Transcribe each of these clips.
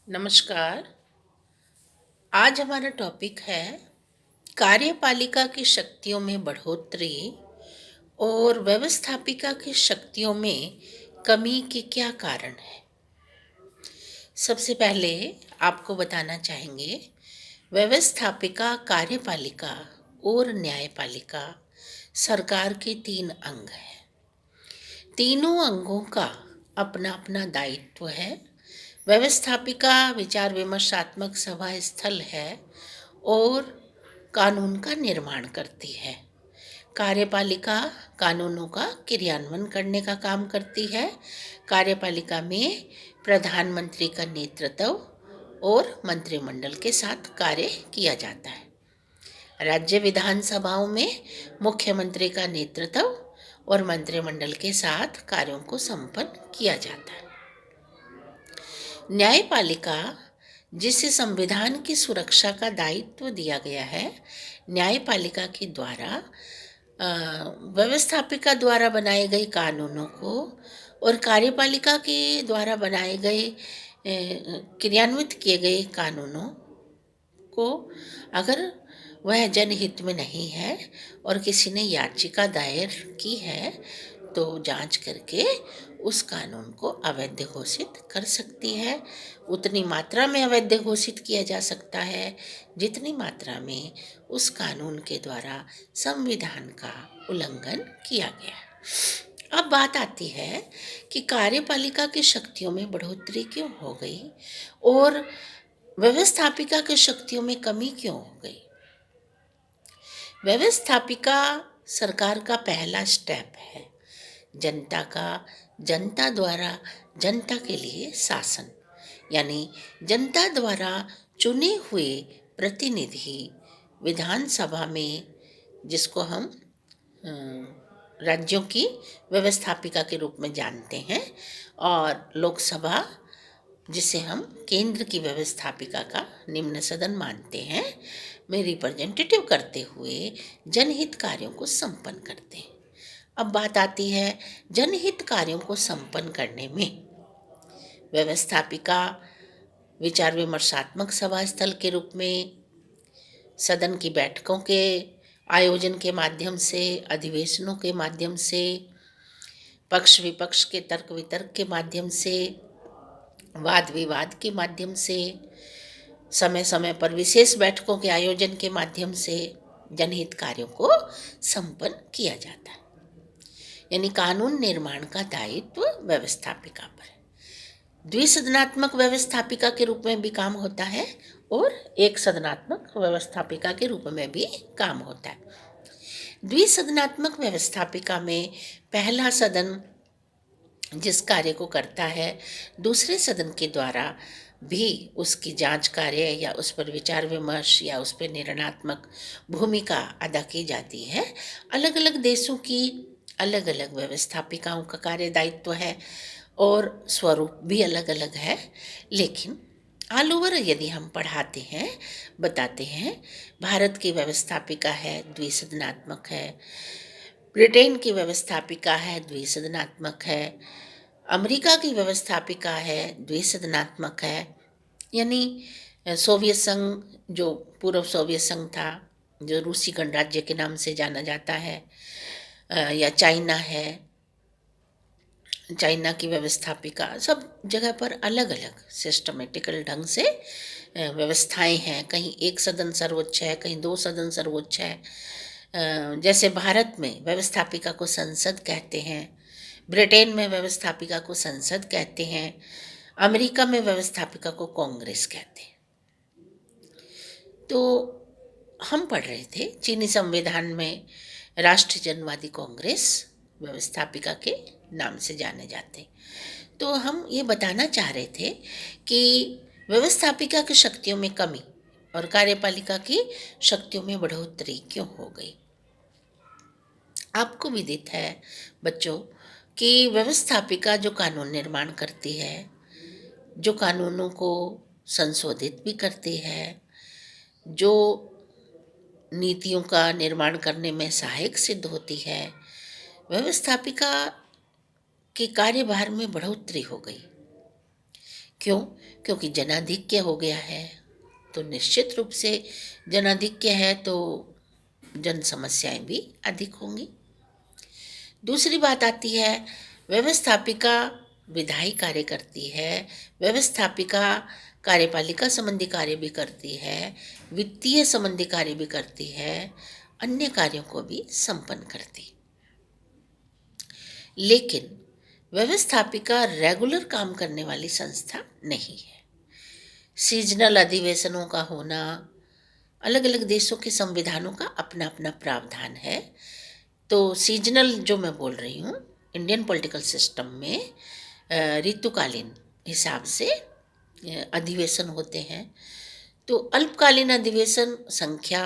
नमस्कार। आज हमारा टॉपिक है कार्यपालिका की शक्तियों में बढ़ोतरी और व्यवस्थापिका की शक्तियों में कमी के क्या कारण है। सबसे पहले आपको बताना चाहेंगे, व्यवस्थापिका, कार्यपालिका और न्यायपालिका सरकार के तीन अंग हैं। तीनों अंगों का अपना अपना दायित्व है। व्यवस्थापिका विचार विमर्शात्मक सभा स्थल है और कानून का निर्माण करती है। कार्यपालिका कानूनों का क्रियान्वयन करने का काम करती है। कार्यपालिका में प्रधानमंत्री का नेतृत्व और मंत्रिमंडल के साथ कार्य किया जाता है। राज्य विधानसभाओं में मुख्यमंत्री का नेतृत्व और मंत्रिमंडल के साथ कार्यों को संपन्न किया जाता है। न्यायपालिका, जिसे संविधान की सुरक्षा का दायित्व दिया गया है, न्यायपालिका के द्वारा व्यवस्थापिका द्वारा बनाए गए कानूनों को और कार्यपालिका के द्वारा बनाए गए क्रियान्वित किए गए कानूनों को, अगर वह जनहित में नहीं है और किसी ने याचिका दायर की है, तो जांच करके उस कानून को अवैध घोषित कर सकती है। उतनी मात्रा में अवैध घोषित किया जा सकता है जितनी मात्रा में उस कानून के द्वारा संविधान का उल्लंघन किया गया। अब बात आती है कि कार्यपालिका की शक्तियों में बढ़ोतरी क्यों हो गई और व्यवस्थापिका की शक्तियों में कमी क्यों हो गई। व्यवस्थापिका सरकार का पहला स्टेप है। जनता द्वारा जनता के लिए शासन, यानी जनता द्वारा चुने हुए प्रतिनिधि विधानसभा में, जिसको हम राज्यों की व्यवस्थापिका के रूप में जानते हैं, और लोकसभा, जिसे हम केंद्र की व्यवस्थापिका का निम्न सदन मानते हैं, में रिप्रेजेंटेटिव करते हुए जनहित कार्यों को संपन्न करते हैं। अब बात आती है जनहित कार्यों को संपन्न करने में व्यवस्थापिका विचार विमर्शात्मक सभा स्थल के रूप में सदन की बैठकों के आयोजन के माध्यम से, अधिवेशनों के माध्यम से, पक्ष विपक्ष के तर्क वितर्क के माध्यम से, वाद विवाद के माध्यम से, समय समय पर विशेष बैठकों के आयोजन के माध्यम से जनहित कार्यों को संपन्न किया जाता है। यानी कानून निर्माण का दायित्व व्यवस्थापिका पर है। द्विसदनात्मक व्यवस्थापिका के रूप में भी काम होता है और एक सदनात्मक व्यवस्थापिका के रूप में भी काम होता है। द्विसदनात्मक व्यवस्थापिका में पहला सदन जिस कार्य को करता है, दूसरे सदन के द्वारा भी उसकी जांच कार्य या उस पर विचार विमर्श या उस पर निर्णयात्मक भूमिका अदा की जाती है। अलग अलग देशों की अलग अलग व्यवस्थापिकाओं का कार्य दायित्व है और स्वरूप भी अलग अलग है, लेकिन ऑल ओवर यदि हम पढ़ाते हैं, बताते हैं, भारत की व्यवस्थापिका है, द्विसदनात्मक है। ब्रिटेन की व्यवस्थापिका है, द्विसदनात्मक है। अमेरिका की व्यवस्थापिका है, द्विसदनात्मक है। यानी सोवियत संघ, जो पूर्व सोवियत संघ था, जो रूसी गणराज्य के नाम से जाना जाता है, या चाइना है, चाइना की व्यवस्थापिका, सब जगह पर अलग अलग सिस्टमेटिकल ढंग से व्यवस्थाएं हैं। कहीं एक सदन सर्वोच्च है, कहीं दो सदन सर्वोच्च है। जैसे भारत में व्यवस्थापिका को संसद कहते हैं, ब्रिटेन में व्यवस्थापिका को संसद कहते हैं, अमेरिका में व्यवस्थापिका को कांग्रेस कहते हैं। तो हम पढ़ रहे थे चीनी संविधान में राष्ट्रीय जनवादी कांग्रेस व्यवस्थापिका के नाम से जाने जाते। तो हम ये बताना चाह रहे थे कि व्यवस्थापिका की शक्तियों में कमी और कार्यपालिका की शक्तियों में बढ़ोतरी क्यों हो गई। आपको विदित है बच्चों कि व्यवस्थापिका जो कानून निर्माण करती है, जो कानूनों को संशोधित भी करती है, जो नीतियों का निर्माण करने में सहायक सिद्ध होती है, व्यवस्थापिका के कार्यभार में बढ़ोतरी हो गई। क्यों? क्योंकि जनाधिक्य हो गया है, तो निश्चित रूप से जनाधिक्य है तो जन समस्याएं भी अधिक होंगी। दूसरी बात आती है, व्यवस्थापिका विधायी कार्य करती है, व्यवस्थापिका कार्यपालिका संबंधी कार्य भी करती है, वित्तीय संबंधी कार्य भी करती है, अन्य कार्यों को भी संपन्न करती। लेकिन व्यवस्थापिका रेगुलर काम करने वाली संस्था नहीं है। सीजनल अधिवेशनों का होना, अलग अलग देशों के संविधानों का अपना अपना प्रावधान है। तो सीजनल जो मैं बोल रही हूँ, इंडियन पॉलिटिकल सिस्टम में ऋतुकालीन हिसाब से अधिवेशन होते हैं। तो अल्पकालीन अधिवेशन संख्या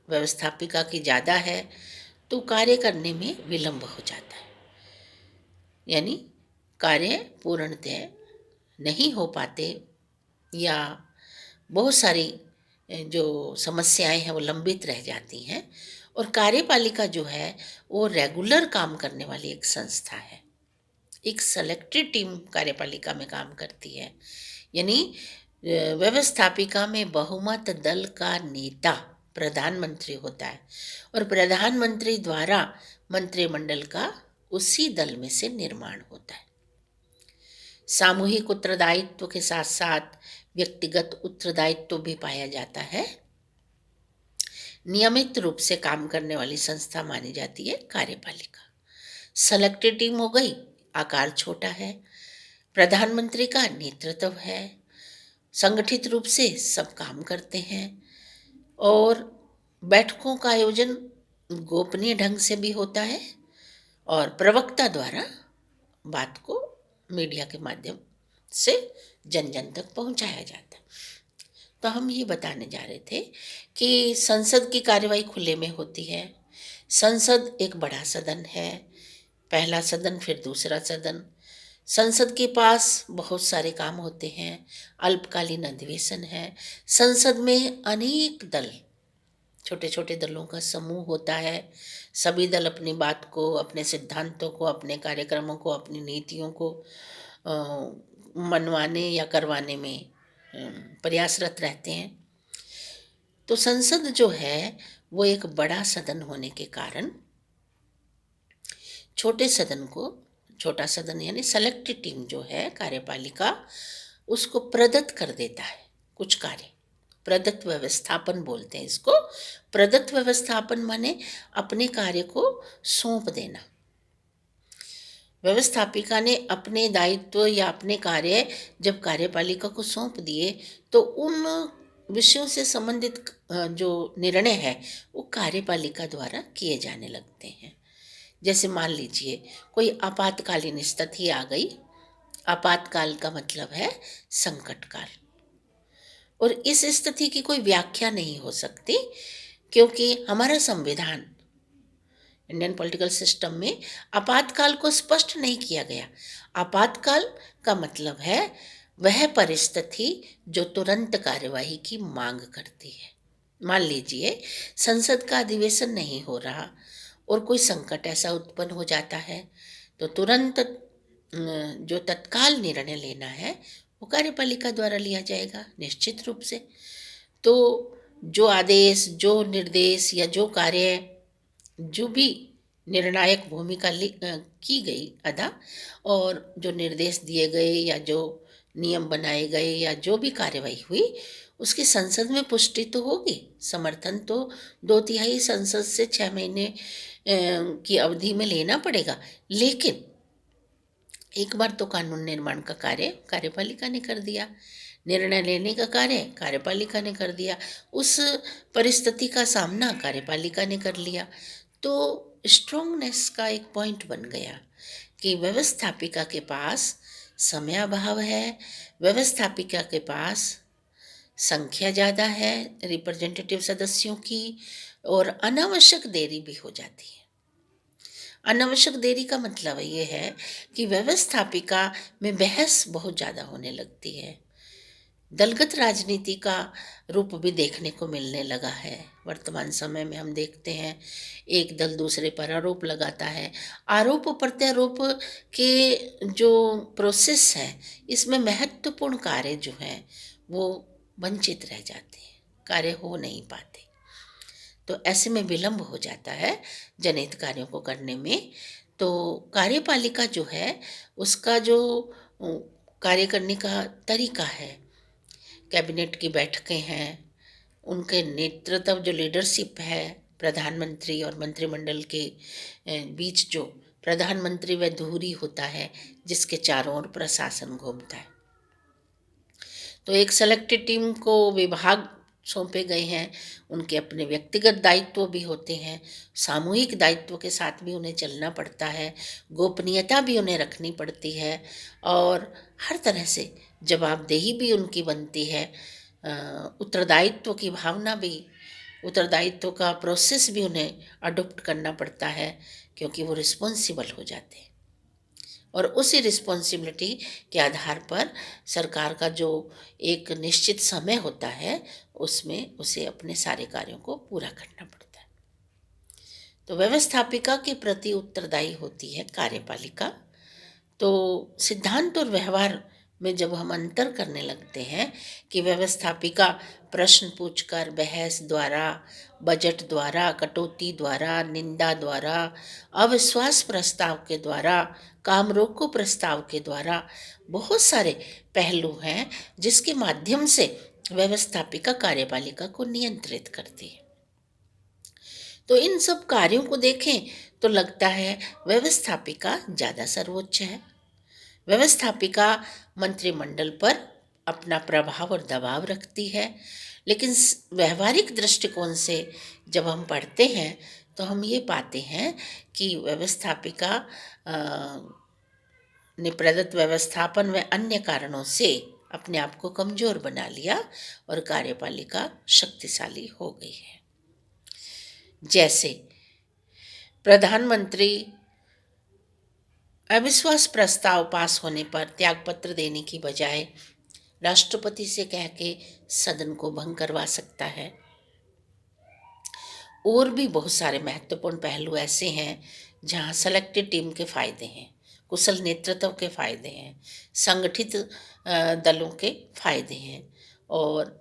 व्यवस्थापिका की ज़्यादा है तो कार्य करने में विलंब हो जाता है, यानी कार्य पूर्णतः नहीं हो पाते या बहुत सारी जो समस्याएं हैं वो लंबित रह जाती हैं। और कार्यपालिका जो है वो रेगुलर काम करने वाली एक संस्था है, एक सेलेक्टेड टीम कार्यपालिका में काम करती है। यानी व्यवस्थापिका में बहुमत दल का नेता प्रधानमंत्री होता है और प्रधानमंत्री द्वारा मंत्रिमंडल का उसी दल में से निर्माण होता है। सामूहिक उत्तरदायित्व के साथ साथ व्यक्तिगत उत्तरदायित्व भी पाया जाता है। नियमित रूप से काम करने वाली संस्था मानी जाती है कार्यपालिका। सेलेक्टेड टीम हो गई, आकार छोटा है, प्रधानमंत्री का नेतृत्व है, संगठित रूप से सब काम करते हैं और बैठकों का आयोजन गोपनीय ढंग से भी होता है और प्रवक्ता द्वारा बात को मीडिया के माध्यम से जन जन तक पहुंचाया जाता है। तो हम ये बताने जा रहे थे कि संसद की कार्यवाही खुले में होती है। संसद एक बड़ा सदन है, पहला सदन फिर दूसरा सदन। संसद के पास बहुत सारे काम होते हैं, अल्पकालीन अधिवेशन है। संसद में अनेक दल, छोटे छोटे दलों का समूह होता है। सभी दल अपनी बात को, अपने सिद्धांतों को, अपने कार्यक्रमों को, अपनी नीतियों को मनवाने या करवाने में प्रयासरत रहते हैं। तो संसद जो है वो एक बड़ा सदन होने के कारण छोटे सदन को, छोटा सदन यानी सेलेक्टेड टीम जो है कार्यपालिका, उसको प्रदत्त कर देता है कुछ कार्य। प्रदत्त व्यवस्थापन बोलते हैं इसको। प्रदत्त व्यवस्थापन माने अपने कार्य को सौंप देना। व्यवस्थापिका ने अपने दायित्व या अपने कार्य जब कार्यपालिका को सौंप दिए तो उन विषयों से संबंधित जो निर्णय है वो कार्यपालिका द्वारा किए जाने लगते हैं। जैसे मान लीजिए कोई आपातकालीन स्थिति आ गई। आपातकाल का मतलब है संकट काल, और इस स्थिति की कोई व्याख्या नहीं हो सकती क्योंकि हमारा संविधान, इंडियन पॉलिटिकल सिस्टम में आपातकाल को स्पष्ट नहीं किया गया। आपातकाल का मतलब है वह परिस्थिति जो तुरंत कार्यवाही की मांग करती है। मान लीजिए संसद का अधिवेशन नहीं हो रहा और कोई संकट ऐसा उत्पन्न हो जाता है तो तुरंत जो तत्काल निर्णय लेना है वो कार्यपालिका द्वारा लिया जाएगा निश्चित रूप से। तो जो आदेश, जो निर्देश या जो कार्य, जो भी निर्णायक भूमिका की गई अदा, और जो निर्देश दिए गए या जो नियम बनाए गए या जो भी कार्यवाही हुई उसकी संसद में पुष्टि तो होगी। समर्थन तो 2/3 संसद से 6 महीने की अवधि में लेना पड़ेगा। लेकिन एक बार तो कानून निर्माण का कार्य कार्यपालिका ने कर दिया, निर्णय लेने का कार्य कार्यपालिका ने कर दिया, उस परिस्थिति का सामना कार्यपालिका ने कर लिया। तो स्ट्रोंगनेस का एक पॉइंट बन गया कि व्यवस्थापिका के पास समयाभाव है, व्यवस्थापिका के पास संख्या ज़्यादा है रिप्रेजेंटेटिव सदस्यों की, और अनावश्यक देरी भी हो जाती है। अनावश्यक देरी का मतलब ये है कि व्यवस्थापिका में बहस बहुत ज़्यादा होने लगती है। दलगत राजनीति का रूप भी देखने को मिलने लगा है। वर्तमान समय में हम देखते हैं एक दल दूसरे पर आरोप लगाता है। आरोप प्रत्यारोप के जो प्रोसेस है, इसमें महत्वपूर्ण कार्य जो हैं वो वंचित रह जाते हैं, कार्य हो नहीं पाते। तो ऐसे में विलंब हो जाता है जनहित कार्यों को करने में। तो कार्यपालिका जो है उसका जो कार्य करने का तरीका है, कैबिनेट की बैठकें हैं, उनके नेतृत्व जो लीडरशिप है, प्रधानमंत्री और मंत्रिमंडल के बीच जो प्रधानमंत्री व धुरी होता है जिसके चारों ओर प्रशासन घूमता है। तो एक सेलेक्टेड टीम को विभाग सौंपे गए हैं, उनके अपने व्यक्तिगत दायित्व भी होते हैं, सामूहिक दायित्व के साथ भी उन्हें चलना पड़ता है, गोपनीयता भी उन्हें रखनी पड़ती है और हर तरह से जवाबदेही भी उनकी बनती है। उत्तरदायित्व की भावना भी, उत्तरदायित्व का प्रोसेस भी उन्हें अडॉप्ट करना पड़ता है, क्योंकि वो रिस्पॉन्सिबल हो जाते हैं और उसी रिस्पॉन्सिबिलिटी के आधार पर सरकार का जो एक निश्चित समय होता है उसमें उसे अपने सारे कार्यों को पूरा करना पड़ता है। तो व्यवस्थापिका के प्रति उत्तरदायी होती है कार्यपालिका। तो सिद्धांत और व्यवहार में जब हम अंतर करने लगते हैं कि व्यवस्थापिका प्रश्न पूछकर, बहस द्वारा, बजट द्वारा, कटौती द्वारा, निंदा द्वारा, अविश्वास प्रस्ताव के द्वारा, काम रोको प्रस्ताव के द्वारा, बहुत सारे पहलू हैं जिसके माध्यम से व्यवस्थापिका कार्यपालिका को नियंत्रित करती है। तो इन सब कार्यों को देखें तो लगता है व्यवस्थापिका ज़्यादा सर्वोच्च है। व्यवस्थापिका मंत्रिमंडल पर अपना प्रभाव और दबाव रखती है, लेकिन व्यवहारिक दृष्टिकोण से जब हम पढ़ते हैं तो हम ये पाते हैं कि व्यवस्थापिका ने प्रदत्त व्यवस्थापन व अन्य कारणों से अपने आप को कमजोर बना लिया और कार्यपालिका शक्तिशाली हो गई है। जैसे प्रधानमंत्री अविश्वास प्रस्ताव पास होने पर त्यागपत्र देने की बजाय राष्ट्रपति से कह के सदन को भंग करवा सकता है। और भी बहुत सारे महत्वपूर्ण पहलू ऐसे हैं जहां सेलेक्टेड टीम के फायदे हैं, कुशल नेतृत्व के फायदे हैं, संगठित दलों के फायदे हैं और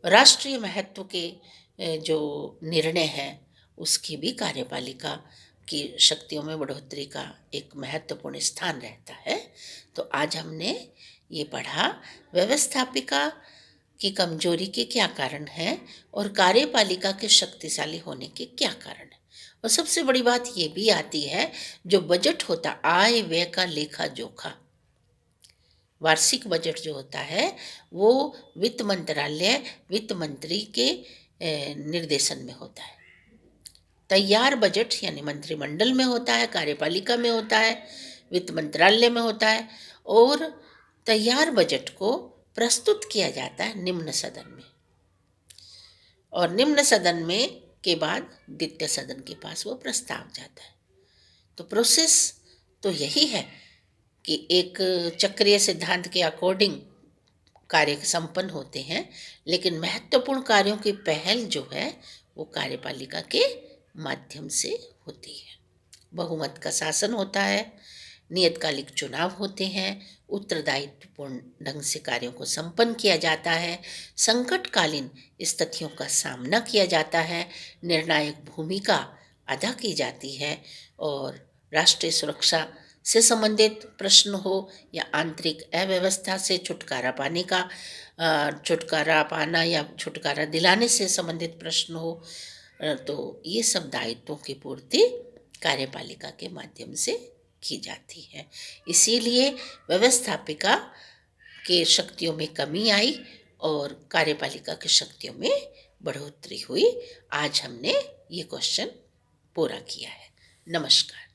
राष्ट्रीय महत्व के जो निर्णय हैं उसकी भी कार्यपालिका की शक्तियों में बढ़ोतरी का एक महत्वपूर्ण स्थान रहता है। तो आज हमने ये पढ़ा व्यवस्थापिका की कमजोरी के क्या कारण हैं और कार्यपालिका के शक्तिशाली होने के क्या कारण हैं। और सबसे बड़ी बात ये भी आती है, जो बजट होता, आय व्यय का लेखा जोखा, वार्षिक बजट जो होता है वो वित्त मंत्रालय, वित्त मंत्री के निर्देशन में होता है। तैयार बजट यानी मंत्रिमंडल में होता है, कार्यपालिका में होता है, वित्त मंत्रालय में होता है और तैयार बजट को प्रस्तुत किया जाता है निम्न सदन में और निम्न सदन में के बाद द्वितीय सदन के पास वो प्रस्ताव जाता है। तो प्रोसेस तो यही है कि एक चक्रीय सिद्धांत के अकॉर्डिंग कार्य संपन्न होते हैं, लेकिन महत्वपूर्ण कार्यों की पहल जो है वो कार्यपालिका के माध्यम से होती है। बहुमत का शासन होता है, नियतकालिक चुनाव होते हैं, उत्तरदायित्वपूर्ण ढंग से कार्यों को संपन्न किया जाता है, संकटकालीन स्थितियों का सामना किया जाता है, निर्णायक भूमिका अदा की जाती है और राष्ट्रीय सुरक्षा से संबंधित प्रश्न हो या आंतरिक अव्यवस्था से छुटकारा पाना या छुटकारा दिलाने से संबंधित प्रश्न हो, तो ये सब दायित्वों की पूर्ति कार्यपालिका के माध्यम से की जाती है। इसीलिए व्यवस्थापिका के शक्तियों में कमी आई और कार्यपालिका की शक्तियों में बढ़ोतरी हुई। आज हमने ये क्वेश्चन पूरा किया है। नमस्कार।